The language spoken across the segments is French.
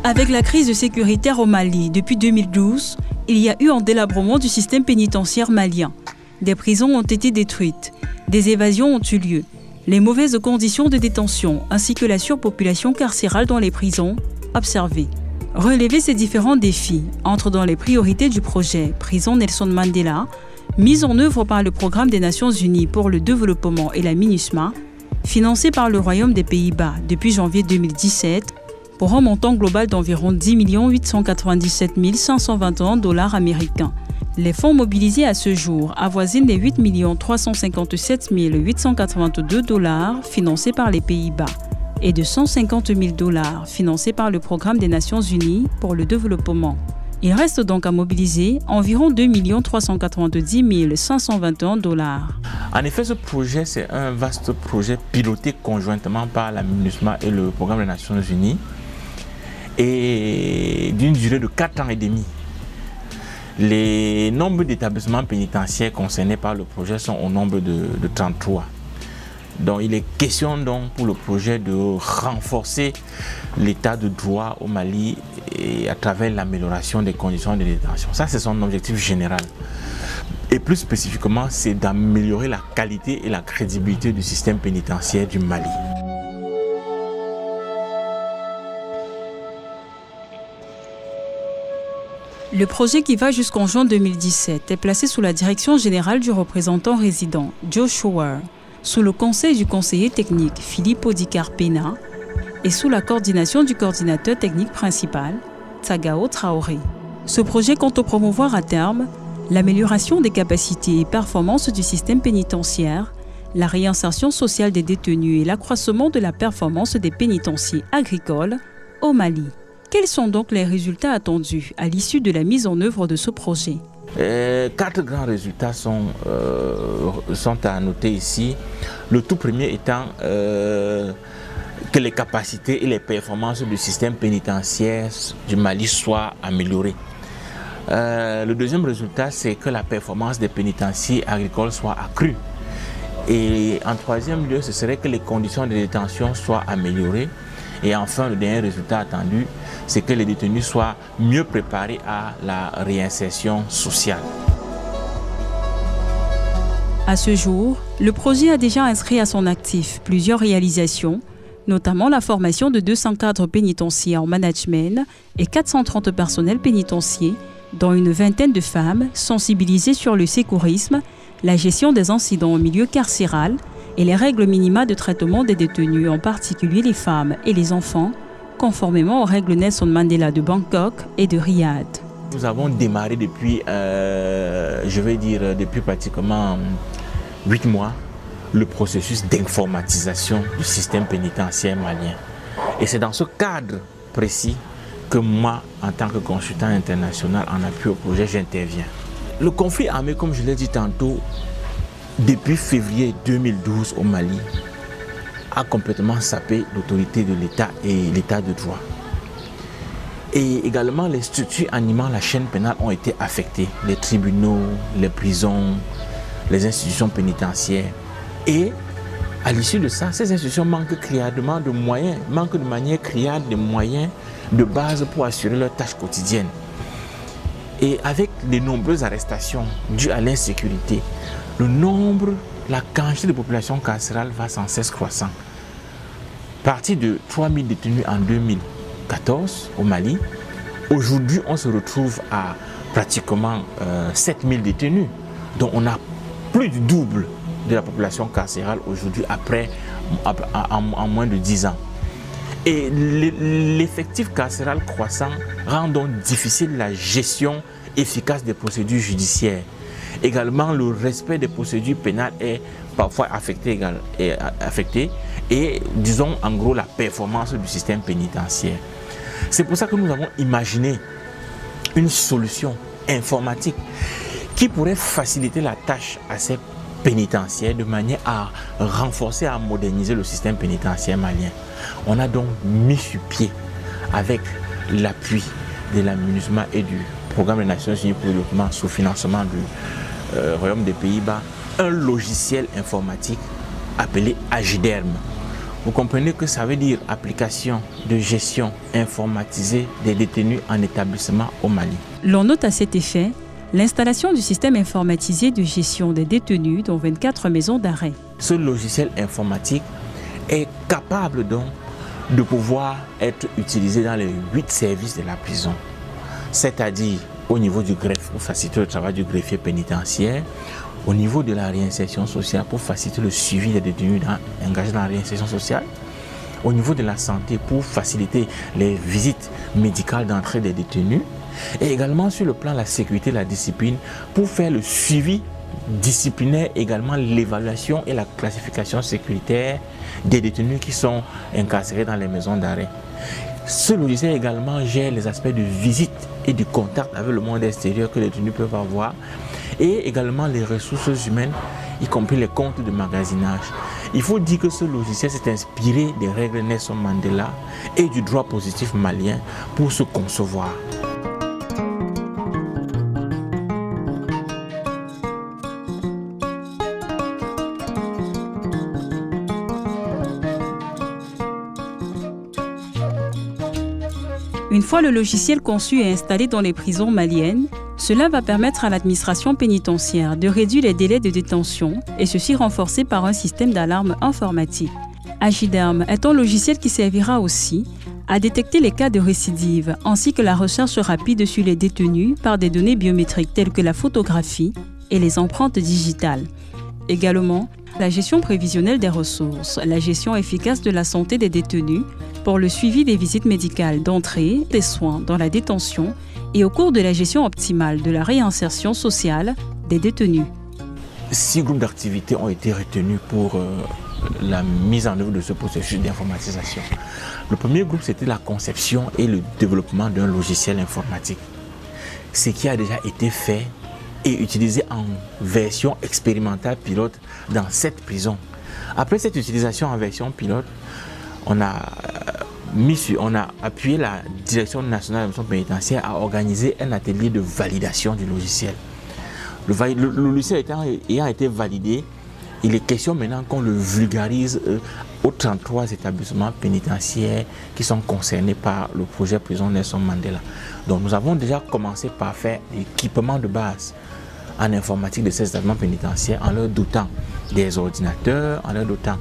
Avec la crise sécuritaire au Mali depuis 2012, il y a eu un délabrement du système pénitentiaire malien. Des prisons ont été détruites, des évasions ont eu lieu. Les mauvaises conditions de détention ainsi que la surpopulation carcérale dans les prisons observées. Relever ces différents défis entre dans les priorités du projet Prison Nelson Mandela, mise en œuvre par le Programme des Nations Unies pour le développement et la MINUSMA, financé par le Royaume des Pays-Bas depuis janvier 2017, pour un montant global d'environ 10 897 521 $ américains. Les fonds mobilisés à ce jour avoisinent les 8 357 882 $ financés par les Pays-Bas et de 150 000 $ financés par le Programme des Nations Unies pour le développement. Il reste donc à mobiliser environ 2 390 521 $. En effet, ce projet, c'est un vaste projet piloté conjointement par la MINUSMA et le Programme des Nations Unies et d'une durée de 4 ans et demi. Les nombres d'établissements pénitentiaires concernés par le projet sont au nombre de 33. Donc il est question donc pour le projet de renforcer l'état de droit au Mali et à travers l'amélioration des conditions de détention. Ça, c'est son objectif général. Et plus spécifiquement, c'est d'améliorer la qualité et la crédibilité du système pénitentiaire du Mali. Le projet qui va jusqu'en juin 2017 est placé sous la direction générale du représentant résident, Joshua, sous le conseil du conseiller technique, Filippo Di Carpena, et sous la coordination du coordinateur technique principal, Tagao Traoré. Ce projet compte promouvoir à terme l'amélioration des capacités et performances du système pénitentiaire, la réinsertion sociale des détenus et l'accroissement de la performance des pénitenciers agricoles au Mali. Quels sont donc les résultats attendus à l'issue de la mise en œuvre de ce projet? 4 grands résultats sont à noter ici. Le tout premier étant que les capacités et les performances du système pénitentiaire du Mali soient améliorées. Le deuxième résultat, c'est que la performance des pénitenciers agricoles soit accrue. Et en troisième lieu, ce serait que les conditions de détention soient améliorées. Et enfin, le dernier résultat attendu, c'est que les détenus soient mieux préparés à la réinsertion sociale. À ce jour, le projet a déjà inscrit à son actif plusieurs réalisations, notamment la formation de 200 cadres pénitentiaires en management et 430 personnels pénitentiaires, dont une vingtaine de femmes sensibilisées sur le sécurisme, la gestion des incidents au milieu carcéral et les règles minimales de traitement des détenus, en particulier les femmes et les enfants, conformément aux règles Nelson Mandela de Bangkok et de Riyad. Nous avons démarré depuis, depuis pratiquement 8 mois, le processus d'informatisation du système pénitentiaire malien. Et c'est dans ce cadre précis que moi, en tant que consultant international en appui au projet, j'interviens. Le conflit armé, comme je l'ai dit tantôt, depuis février 2012 au Mali, a complètement sapé l'autorité de l'État et l'État de droit. Et également, les structures animant la chaîne pénale ont été affectées. Les tribunaux, les prisons, les institutions pénitentiaires. Et à l'issue de ça, ces institutions manquent criardement de moyens, manquent de manière criarde de moyens de base pour assurer leurs tâches quotidiennes. Et avec les nombreuses arrestations dues à l'insécurité, la quantité de population carcérale va sans cesse croissant. Parti de 3 000 détenus en 2014 au Mali, aujourd'hui on se retrouve à pratiquement 7 000 détenus. Donc on a plus du double de la population carcérale aujourd'hui en moins de 10 ans. Et l'effectif carcéral croissant rend donc difficile la gestion efficace des procédures judiciaires. Également, le respect des procédures pénales est parfois affecté et disons en gros la performance du système pénitentiaire. C'est pour ça que nous avons imaginé une solution informatique qui pourrait faciliter la tâche à ces pénitentiaires de manière à renforcer, à moderniser le système pénitentiaire malien. On a donc mis sur pied, avec l'appui de la MINUSMA et du Programme des Nations Unies pour le développement sous financement du Royaume des Pays-Bas, un logiciel informatique appelé Agiderm Vous comprenez que ça veut dire application de gestion informatisée des détenus en établissement au Mali. L'on note à cet effet l'installation du système informatisé de gestion des détenus dans 24 maisons d'arrêt. Ce logiciel informatique est capable donc de pouvoir être utilisé dans les 8 services de la prison, c'est-à-dire au niveau du greffe pour faciliter le travail du greffier pénitentiaire, au niveau de la réinsertion sociale pour faciliter le suivi des détenus engagés dans la réinsertion sociale, au niveau de la santé pour faciliter les visites médicales d'entrée des détenus, et également sur le plan de la sécurité et la discipline pour faire le suivi disciplinaire, également l'évaluation et la classification sécuritaire des détenus qui sont incarcérés dans les maisons d'arrêt. Ce logiciel également gère les aspects de visite et du contact avec le monde extérieur que les détenus peuvent avoir, et également les ressources humaines, y compris les comptes de magasinage. Il faut dire que ce logiciel s'est inspiré des règles Nelson Mandela et du droit positif malien pour se concevoir. Une fois le logiciel conçu et installé dans les prisons maliennes, cela va permettre à l'administration pénitentiaire de réduire les délais de détention et ceci renforcé par un système d'alarme informatique. Agiderm est un logiciel qui servira aussi à détecter les cas de récidive ainsi que la recherche rapide sur les détenus par des données biométriques telles que la photographie et les empreintes digitales. Également, la gestion prévisionnelle des ressources, la gestion efficace de la santé des détenus pour le suivi des visites médicales d'entrée, des soins dans la détention et au cours de la gestion optimale de la réinsertion sociale des détenus. 6 groupes d'activités ont été retenus pour la mise en œuvre de ce processus d'informatisation. Le premier groupe, c'était la conception et le développement d'un logiciel informatique. Ce qui a déjà été fait et utilisé en version expérimentale pilote dans 7 prisons. Après cette utilisation en version pilote, on a appuyé la Direction nationale de l'administration pénitentiaire à organiser un atelier de validation du logiciel. Le logiciel ayant été validé, il est question maintenant qu'on le vulgarise aux 33 établissements pénitentiaires qui sont concernés par le projet Prison Nelson Mandela. Donc nous avons déjà commencé par faire l'équipement de base en informatique de ces établissements pénitentiaires en leur dotant des ordinateurs, en leur dotant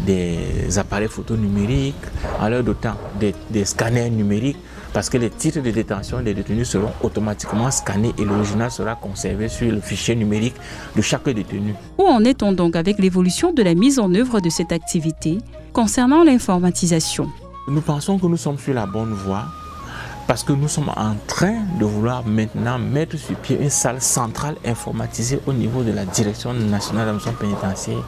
des appareils photo numériques, en leur dotant des scanners numériques, parce que les titres de détention des détenus seront automatiquement scannés et l'original sera conservé sur le fichier numérique de chaque détenu. Où en est-on donc avec l'évolution de la mise en œuvre de cette activité concernant l'informatisation? Nous pensons que nous sommes sur la bonne voie parce que nous sommes en train de vouloir maintenant mettre sur pied une salle centrale informatisée au niveau de la Direction nationale de l'administration pénitentiaire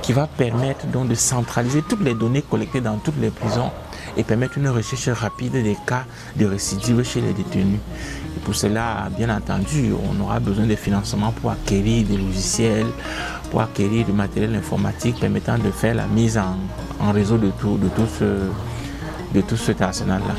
qui va permettre donc de centraliser toutes les données collectées dans toutes les prisons et permettre une recherche rapide des cas de récidive chez les détenus. Et pour cela, bien entendu, on aura besoin de financement pour acquérir des logiciels, pour acquérir du matériel informatique permettant de faire la mise en réseau de tout cet arsenal-là.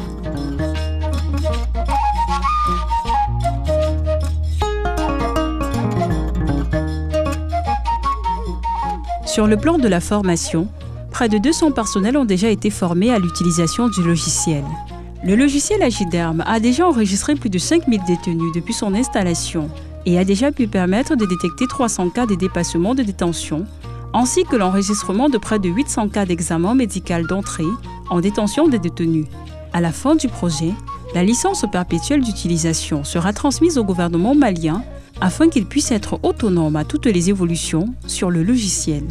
Sur le plan de la formation, près de 200 personnels ont déjà été formés à l'utilisation du logiciel. Le logiciel Agiderm a déjà enregistré plus de 5000 détenus depuis son installation et a déjà pu permettre de détecter 300 cas de dépassement de détention, ainsi que l'enregistrement de près de 800 cas d'examen médical d'entrée en détention des détenus. À la fin du projet, la licence perpétuelle d'utilisation sera transmise au gouvernement malien afin qu'il puisse être autonome à toutes les évolutions sur le logiciel.